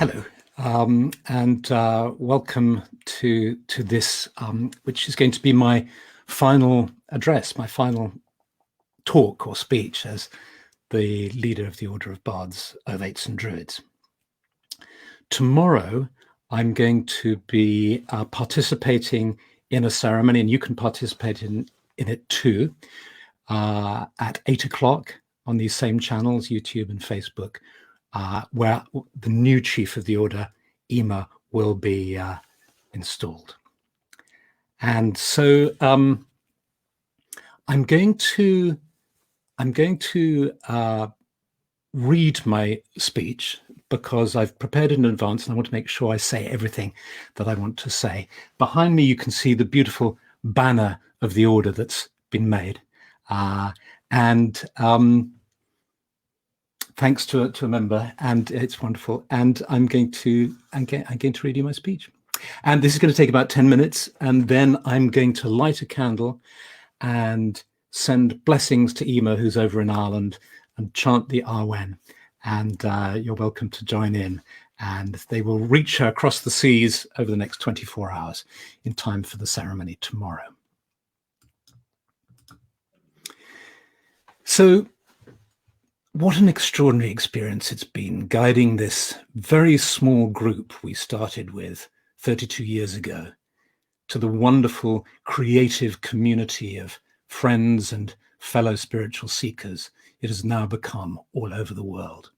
Hello, and welcome to this, which is going to be my final address, my final talk or speech as the leader of the Order of Bards, Ovates and Druids. Tomorrow, I'm going to be participating in a ceremony, and you can participate in it too, at 8 o'clock on these same channels, YouTube and Facebook, where the new chief of the order, Eimear, will be installed. And so I'm going to read my speech because I've prepared it in advance and I want to make sure I say everything that I want to say. Behind me, you can see the beautiful banner of the order that's been made. Thanks to a member, and it's wonderful. And I'm going to read you my speech. And this is going to take about 10 minutes, and then I'm going to light a candle and send blessings to Eimear, who's over in Ireland, and chant the Arwen. And you're welcome to join in. And they will reach her across the seas over the next 24 hours in time for the ceremony tomorrow. So, what an extraordinary experience it's been guiding this very small group we started with 32 years ago to the wonderful creative community of friends and fellow spiritual seekers it has now become all over the world.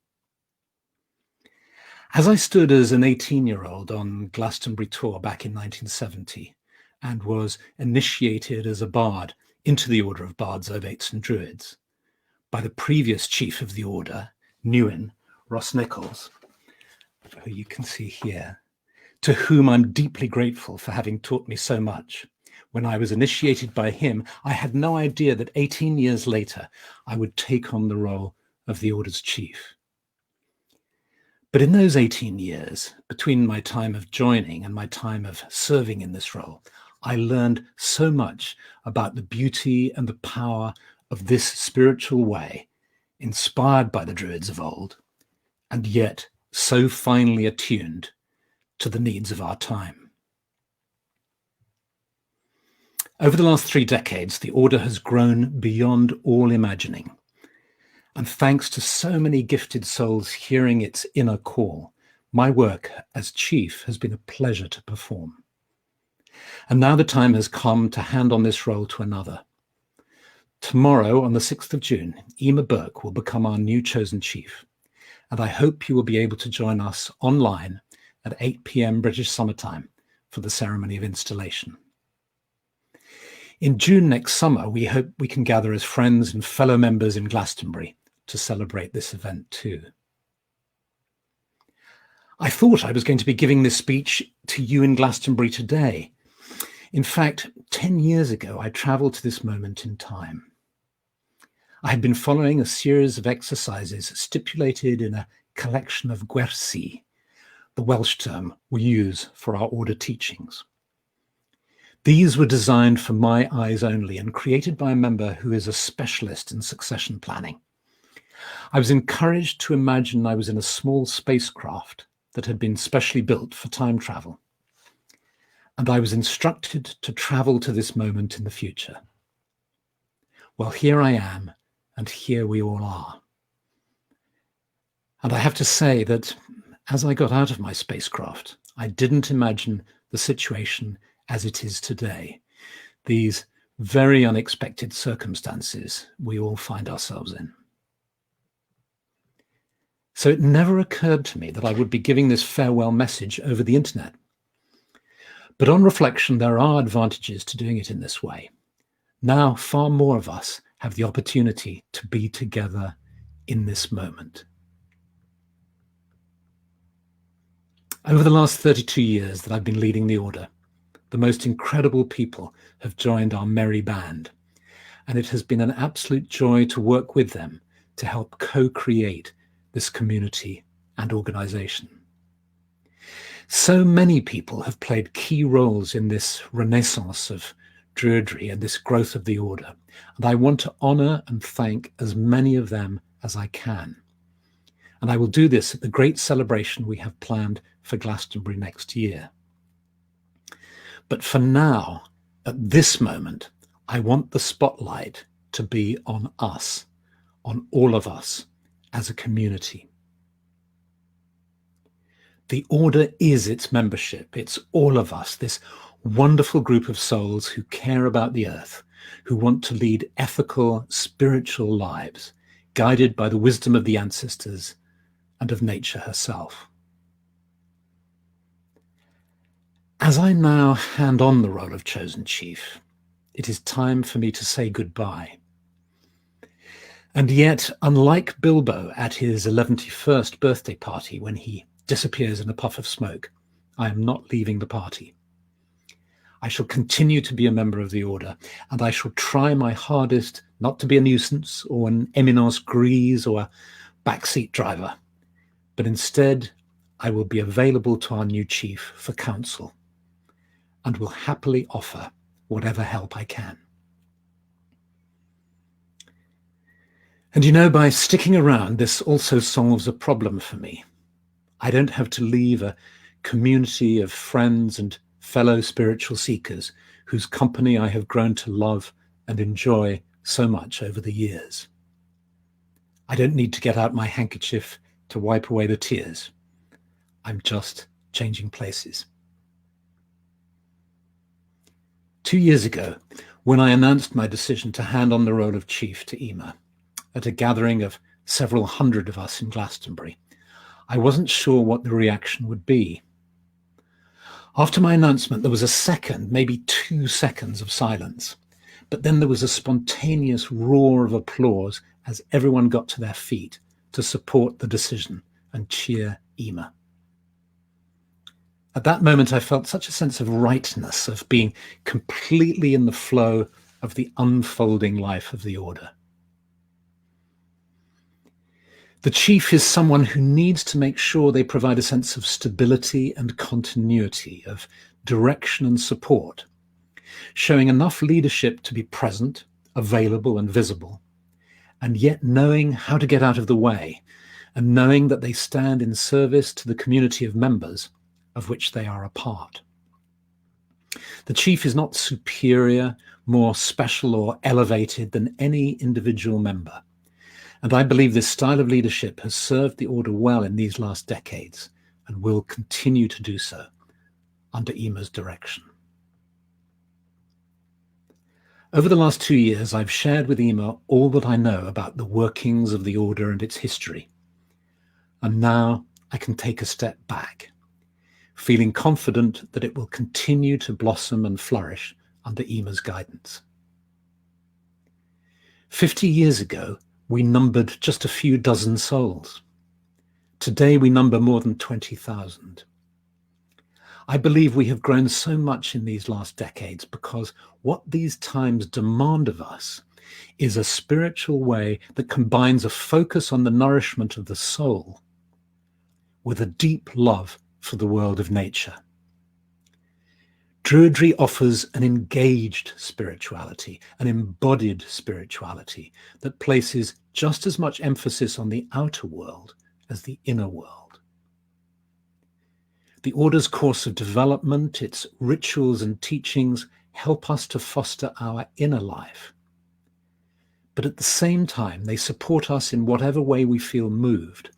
As I stood as an 18-year-old on Glastonbury tour back in 1970 and was initiated as a bard into the Order of Bards, Ovates and Druids by the previous chief of the order, Newen, Ross Nichols, who you can see here, to whom I'm deeply grateful for having taught me so much. When I was initiated by him, I had no idea that 18 years later, I would take on the role of the order's chief. But in those 18 years, between my time of joining and my time of serving in this role, I learned so much about the beauty and the power of this spiritual way, inspired by the Druids of old, and yet so finely attuned to the needs of our time. Over the last 3 decades, the order has grown beyond all imagining. And thanks to so many gifted souls hearing its inner call, my work as chief has been a pleasure to perform. And now the time has come to hand on this role to another. Tomorrow, on the 6th of June, Eimear Burke will become our new chosen chief, and I hope you will be able to join us online at 8 p.m. British summertime for the ceremony of installation. In June next summer, we hope we can gather as friends and fellow members in Glastonbury to celebrate this event too. I thought I was going to be giving this speech to you in Glastonbury today. In fact, 10 years ago, I travelled to this moment in time. I had been following a series of exercises stipulated in a collection of gwersi, the Welsh term we use for our order teachings. These were designed for my eyes only and created by a member who is a specialist in succession planning. I was encouraged to imagine I was in a small spacecraft that had been specially built for time travel. And I was instructed to travel to this moment in the future. Well, here I am, and here we all are. And I have to say that as I got out of my spacecraft, I didn't imagine the situation as it is today. These very unexpected circumstances we all find ourselves in. So it never occurred to me that I would be giving this farewell message over the internet. But on reflection, there are advantages to doing it in this way. Now, far more of us have the opportunity to be together in this moment. Over the last 32 years that I've been leading the order, the most incredible people have joined our merry band, and it has been an absolute joy to work with them to help co-create this community and organization. So many people have played key roles in this renaissance of druidry and this growth of the order, and I want to honor and thank as many of them as I can. and I will do this at the great celebration we have planned for Glastonbury next year. But for now, at this moment, I want the spotlight to be on us, on all of us as a community. The Order is its membership. It's all of us, this wonderful group of souls who care about the earth, who want to lead ethical, spiritual lives, guided by the wisdom of the ancestors and of nature herself. As I now hand on the role of Chosen Chief, it is time for me to say goodbye. And yet, unlike Bilbo at his 11th birthday party when he disappears in a puff of smoke, I am not leaving the party. I shall continue to be a member of the Order, and I shall try my hardest not to be a nuisance or an eminence grise or a backseat driver, but instead I will be available to our new chief for counsel and will happily offer whatever help I can. And you know, by sticking around, this also solves a problem for me. I don't have to leave a community of friends and fellow spiritual seekers whose company I have grown to love and enjoy so much over the years. I don't need to get out my handkerchief to wipe away the tears. I'm just changing places. 2 years ago, when I announced my decision to hand on the role of chief to Eimear, at a gathering of several hundred of us in Glastonbury, I wasn't sure what the reaction would be. After my announcement, there was a second, maybe 2 seconds of silence, but then there was a spontaneous roar of applause as everyone got to their feet to support the decision and cheer Eimear. At that moment, I felt such a sense of rightness, of being completely in the flow of the unfolding life of the Order. The chief is someone who needs to make sure they provide a sense of stability and continuity, of direction and support, showing enough leadership to be present, available and visible, and yet knowing how to get out of the way and knowing that they stand in service to the community of members of which they are a part. The chief is not superior, more special or elevated than any individual member. And I believe this style of leadership has served the Order well in these last decades and will continue to do so under Eimear's direction. Over the last 2 years, I've shared with Eimear all that I know about the workings of the Order and its history. And now I can take a step back, feeling confident that it will continue to blossom and flourish under Eimear's guidance. 50 years ago, we numbered just a few dozen souls. Today, we number more than 20,000. I believe we have grown so much in these last decades because what these times demand of us is a spiritual way that combines a focus on the nourishment of the soul with a deep love for the world of nature. Druidry offers an engaged spirituality, an embodied spirituality that places just as much emphasis on the outer world as the inner world. The Order's course of development, its rituals and teachings help us to foster our inner life. But at the same time, they support us in whatever way we feel moved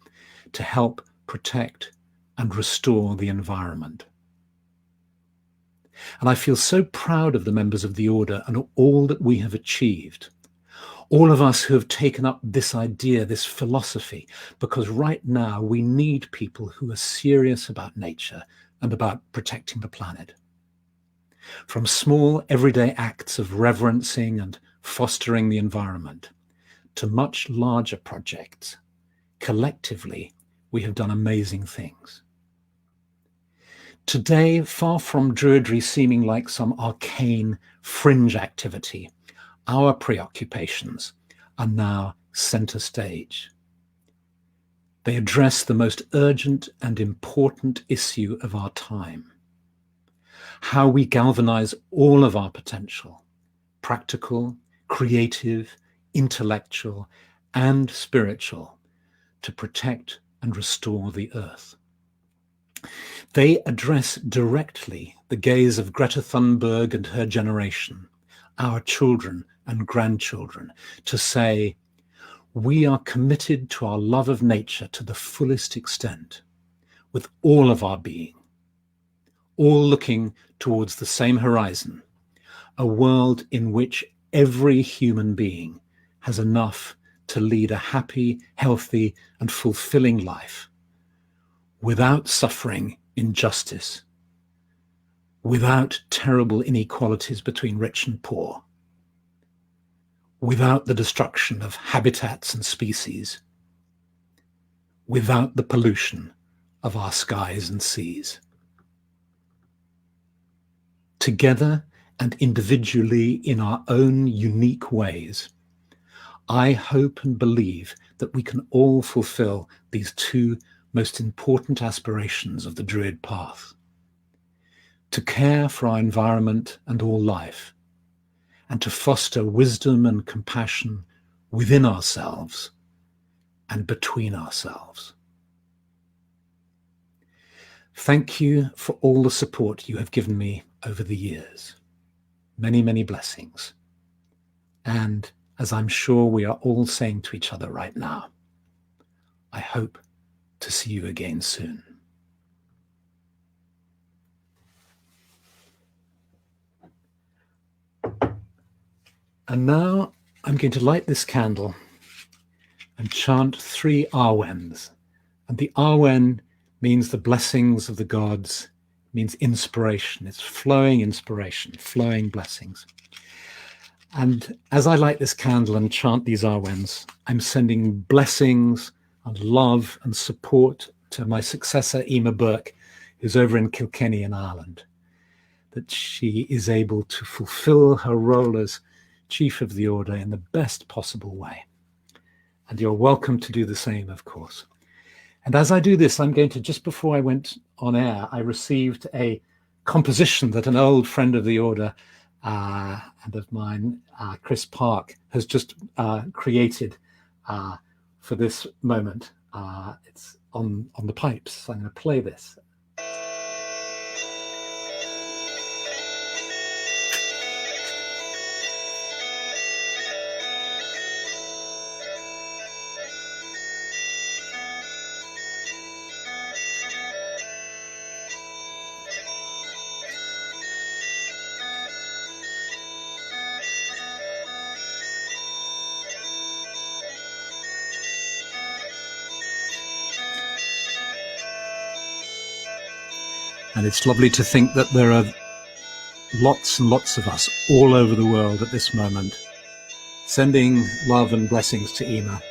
to help protect and restore the environment. And I feel so proud of the members of the Order and all that we have achieved. All of us who have taken up this idea, this philosophy, because right now we need people who are serious about nature and about protecting the planet. From small everyday acts of reverencing and fostering the environment to much larger projects, collectively we have done amazing things. Today, far from druidry seeming like some arcane fringe activity, our preoccupations are now center stage. They address the most urgent and important issue of our time: how we galvanize all of our potential, practical, creative, intellectual, and spiritual, to protect and restore the earth. They address directly the gaze of Greta Thunberg and her generation, our children and grandchildren, to say, we are committed to our love of nature to the fullest extent, with all of our being, all looking towards the same horizon, a world in which every human being has enough to lead a happy, healthy, and fulfilling life, without suffering injustice, without terrible inequalities between rich and poor, without the destruction of habitats and species, without the pollution of our skies and seas. Together and individually in our own unique ways, I hope and believe that we can all fulfill these two most important aspirations of the Druid path: to care for our environment and all life, and to foster wisdom and compassion within ourselves and between ourselves. Thank you for all the support you have given me over the years. Many, many blessings. And as I'm sure we are all saying to each other right now, I hope to see you again soon. And now I'm going to light this candle and chant 3 Arwens. And the Arwen means the blessings of the gods, means inspiration. It's flowing inspiration, flowing blessings. And as I light this candle and chant these Arwens, I'm sending blessings and love and support to my successor, Eimear Burke, who's over in Kilkenny in Ireland, that she is able to fulfill her role as Chief of the Order in the best possible way. And you're welcome to do the same, of course. And as I do this, I'm going to, just before I went on air, I received a composition that an old friend of the Order and of mine, Chris Park, has just created for this moment. It's on the pipes. So I'm going to play this. And it's lovely to think that there are lots and lots of us all over the world at this moment, sending love and blessings to Eimear.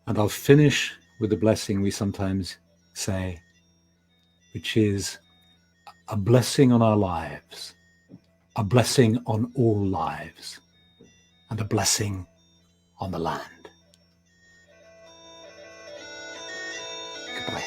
And I'll finish with a blessing we sometimes say, which is a blessing on our lives, a blessing on all lives, and a blessing on the land. Goodbye.